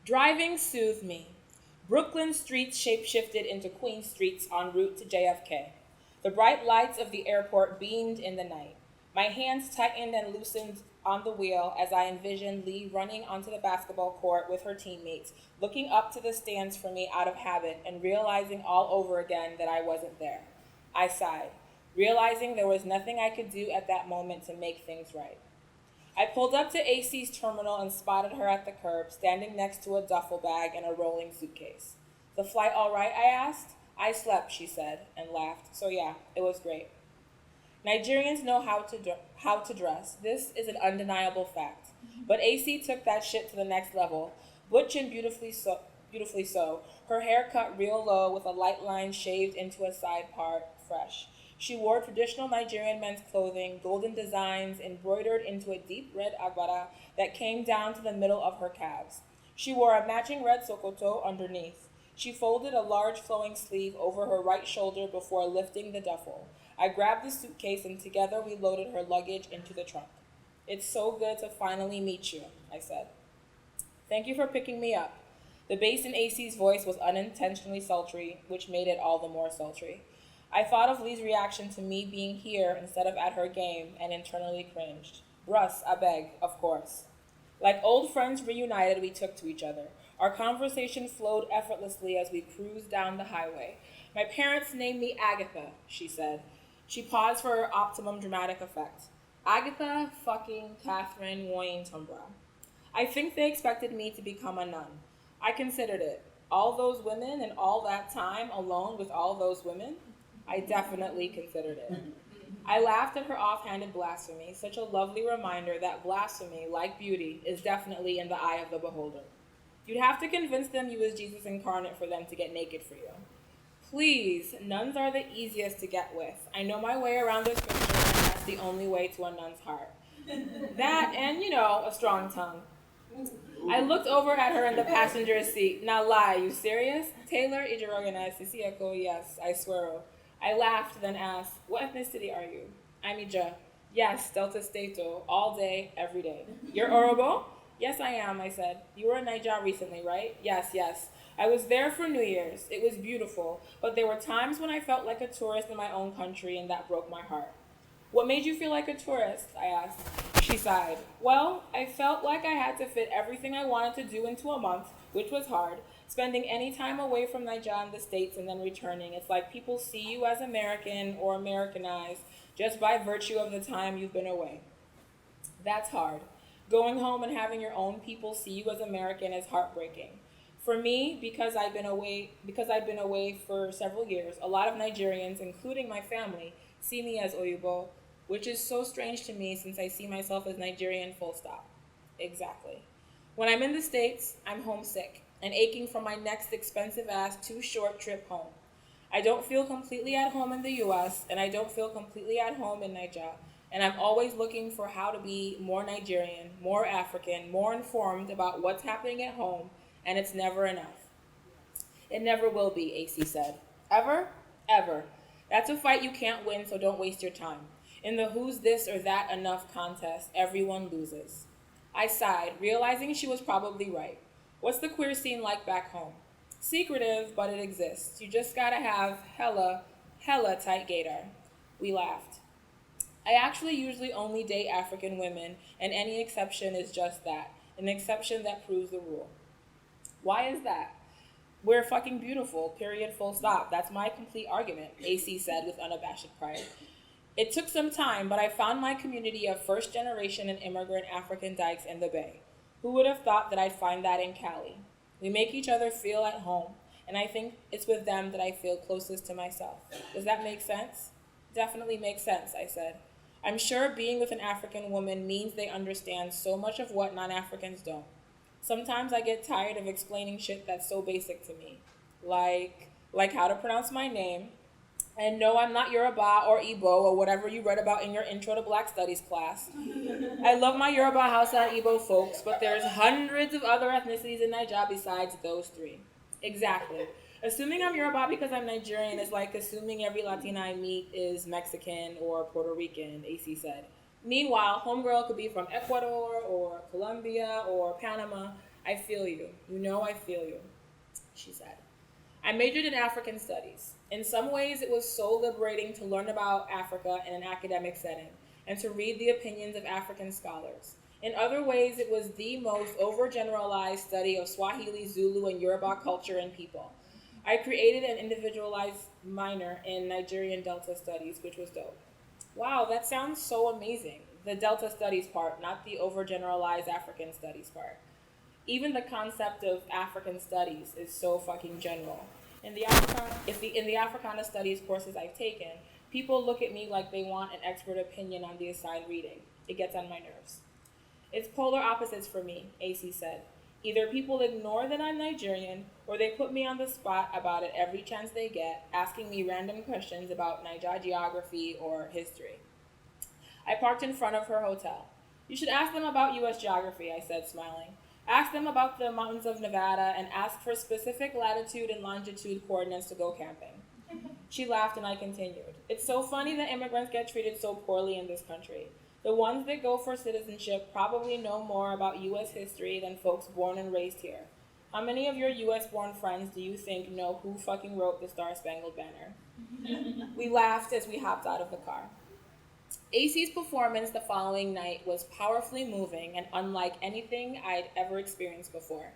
Driving soothed me. Brooklyn streets shapeshifted into Queen streets en route to JFK. The bright lights of the airport beamed in the night. My hands tightened and loosened on the wheel as I envisioned Lee running onto the basketball court with her teammates, looking up to the stands for me out of habit and realizing all over again that I wasn't there. I sighed, realizing there was nothing I could do at that moment to make things right. I pulled up to AC's terminal and spotted her at the curb, standing next to a duffel bag and a rolling suitcase. The flight all right, I asked. I slept, she said, and laughed. So yeah, it was great. Nigerians know how to dress. This is an undeniable fact. But AC took that shit to the next level. Butch and beautifully so. Her hair cut real low with a light line shaved into a side part, fresh. She wore traditional Nigerian men's clothing, golden designs embroidered into a deep red agbada that came down to the middle of her calves. She wore a matching red sokoto underneath. She folded a large flowing sleeve over her right shoulder before lifting the duffel. I grabbed the suitcase and together we loaded her luggage into the trunk. It's so good to finally meet you, I said. Thank you for picking me up. The bass in AC's voice was unintentionally sultry, which made it all the more sultry. I thought of Lee's reaction to me being here instead of at her game and internally cringed. Bruss, I beg, of course. Like old friends reunited, we took to each other. Our conversation flowed effortlessly as we cruised down the highway. My parents named me Agatha, she said. She paused for her optimum dramatic effect. Agatha fucking Catherine Woyintombra. I think they expected me to become a nun. I considered it. All those women and all that time alone with all those women? I definitely considered it. I laughed at her offhanded blasphemy, such a lovely reminder that blasphemy, like beauty, is definitely in the eye of the beholder. You'd have to convince them you was Jesus incarnate for them to get naked for you. Please, nuns are the easiest to get with. I know my way around the scripture, and that's the only way to a nun's heart. That and, a strong tongue. I looked over at her in the passenger seat. Now lie, you serious? Taylor Ijirogana Sisiako, yes, I swear. I laughed, then asked, what ethnicity are you? I'm Ija. Yes, Delta Stato, all day, every day. You're Orobo? Yes, I am, I said. You were in Niger recently, right? Yes. I was there for New Year's. It was beautiful, but there were times when I felt like a tourist in my own country, and that broke my heart. What made you feel like a tourist? I asked. She sighed. Well, I felt like I had to fit everything I wanted to do into a month, which was hard. Spending any time away from Niger and the States and then returning. It's like people see you as American or Americanized just by virtue of the time you've been away. That's hard. Going home and having your own people see you as American is heartbreaking. For me, because I've been away for several years, a lot of Nigerians, including my family, see me as Oyibo, which is so strange to me since I see myself as Nigerian full stop. Exactly. When I'm in the States, I'm homesick and aching for my next expensive-ass too-short trip home. I don't feel completely at home in the US, and I don't feel completely at home in Niger, and I'm always looking for how to be more Nigerian, more African, more informed about what's happening at home, and it's never enough. It never will be, AC said. Ever? Ever. That's a fight you can't win, so don't waste your time. In the who's this or that enough contest, everyone loses. I sighed, realizing she was probably right. What's the queer scene like back home? Secretive, but it exists. You just gotta have hella tight gator. We laughed. I actually usually only date African women, and any exception is just that, an exception that proves the rule. Why is that? We're fucking beautiful, period, full stop. That's my complete argument, AC said with unabashed pride. It took some time, but I found my community of first generation and immigrant African dykes in the Bay. Who would have thought that I'd find that in Cali? We make each other feel at home, and I think it's with them that I feel closest to myself. Does that make sense? Definitely makes sense, I said. I'm sure being with an African woman means they understand so much of what non-Africans don't. Sometimes I get tired of explaining shit that's so basic to me. Like how to pronounce my name. And no, I'm not Yoruba or Igbo or whatever you read about in your Intro to Black Studies class. I love my Yoruba, Hausa, and Igbo folks, but there's hundreds of other ethnicities in Nigeria besides those three. Exactly. Assuming I'm Yoruba because I'm Nigerian is like assuming every Latina I meet is Mexican or Puerto Rican, AC said. Meanwhile, homegirl could be from Ecuador or Colombia or Panama. I feel you. You know I feel you, she said. I majored in African studies. In some ways, it was so liberating to learn about Africa in an academic setting and to read the opinions of African scholars. In other ways, it was the most overgeneralized study of Swahili, Zulu, and Yoruba culture and people. I created an individualized minor in Nigerian Delta Studies, which was dope. Wow, that sounds so amazing. The Delta Studies part, not the overgeneralized African Studies part. Even the concept of African studies is so fucking general. In the Africana studies courses I've taken, people look at me like they want an expert opinion on the assigned reading. It gets on my nerves. It's polar opposites for me, AC said. Either people ignore that I'm Nigerian, or they put me on the spot about it every chance they get, asking me random questions about Niger geography or history. I parked in front of her hotel. You should ask them about U.S. geography, I said, smiling. Ask them about the mountains of Nevada and ask for specific latitude and longitude coordinates to go camping. She laughed and I continued. It's so funny that immigrants get treated so poorly in this country. The ones that go for citizenship probably know more about U.S. history than folks born and raised here. How many of your U.S.-born friends do you think know who fucking wrote the Star-Spangled Banner? We laughed as we hopped out of the car. AC's performance the following night was powerfully moving and unlike anything I'd ever experienced before.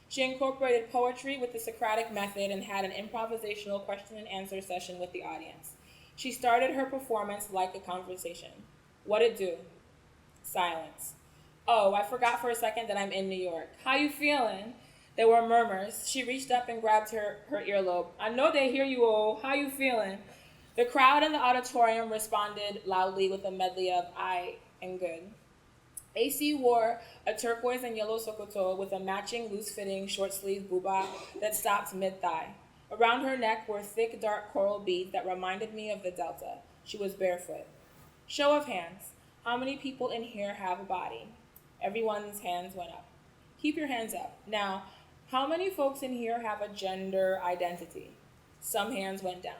She incorporated poetry with the Socratic method and had an improvisational question and answer session with the audience. She started her performance like a conversation. What'd it do? Silence. Oh, I forgot for a second that I'm in New York. How you feeling? There were murmurs. She reached up and grabbed her earlobe. I know they hear you, oh. How you feeling? The crowd in the auditorium responded loudly with a medley of I am good. AC wore a turquoise and yellow sokoto with a matching loose-fitting short-sleeved buba that stopped mid-thigh. Around her neck were thick, dark coral beads that reminded me of the Delta. She was barefoot. Show of hands. How many people in here have a body? Everyone's hands went up. Keep your hands up. Now, how many folks in here have a gender identity? Some hands went down.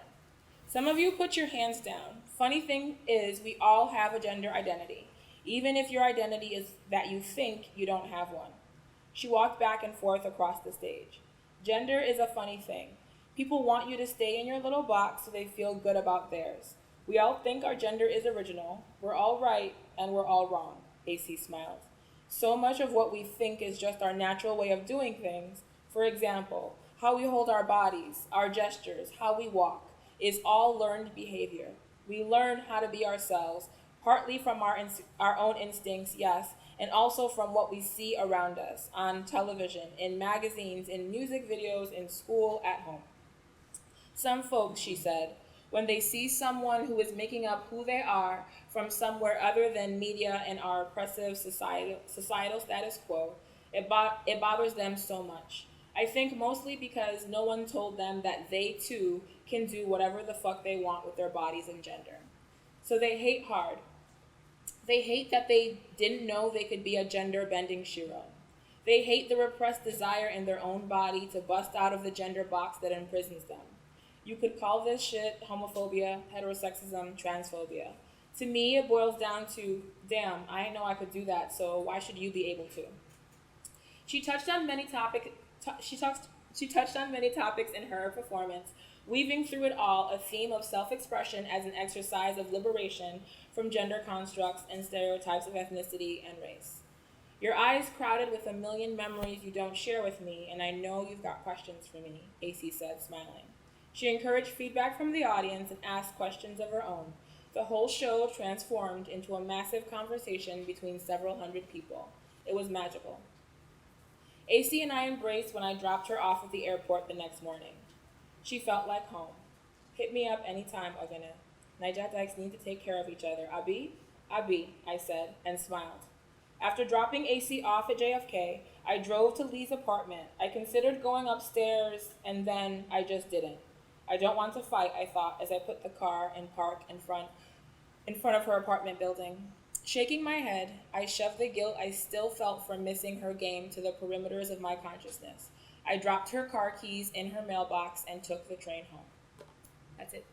Some of you put your hands down. Funny thing is, we all have a gender identity, even if your identity is that you think you don't have one. She walked back and forth across the stage. Gender is a funny thing. People want you to stay in your little box so they feel good about theirs. We all think our gender is original. We're all right and we're all wrong, AC smiled. So much of what we think is just our natural way of doing things. For example, how we hold our bodies, our gestures, how we walk, is all learned behavior. We learn how to be ourselves, partly from our own instincts, yes, and also from what we see around us, on television, in magazines, in music videos, in school, at home. Some folks, she said, when they see someone who is making up who they are from somewhere other than media and our oppressive societal status quo, it bothers them so much. I think mostly because no one told them that they, too, can do whatever the fuck they want with their bodies and gender. So they hate hard. They hate that they didn't know they could be a gender-bending shiro. They hate the repressed desire in their own body to bust out of the gender box that imprisons them. You could call this shit homophobia, heterosexism, transphobia. To me, it boils down to, damn, I didn't know I could do that, so why should you be able to? She touched on many topics in her performance, weaving through it all a theme of self-expression as an exercise of liberation from gender constructs and stereotypes of ethnicity and race. Your eyes crowded with a million memories you don't share with me, and I know you've got questions for me, AC said, smiling. She encouraged feedback from the audience and asked questions of her own. The whole show transformed into a massive conversation between several hundred people. It was magical. AC and I embraced when I dropped her off at the airport the next morning. She felt like home. Hit me up anytime, Etaghene. Niger dykes need to take care of each other. Abi? Abi, I said, and smiled. After dropping AC off at JFK, I drove to Lee's apartment. I considered going upstairs, and then I just didn't. I don't want to fight, I thought, as I put the car in park in front of her apartment building. Shaking my head, I shoved the guilt I still felt from missing her game to the perimeters of my consciousness. I dropped her car keys in her mailbox and took the train home. That's it.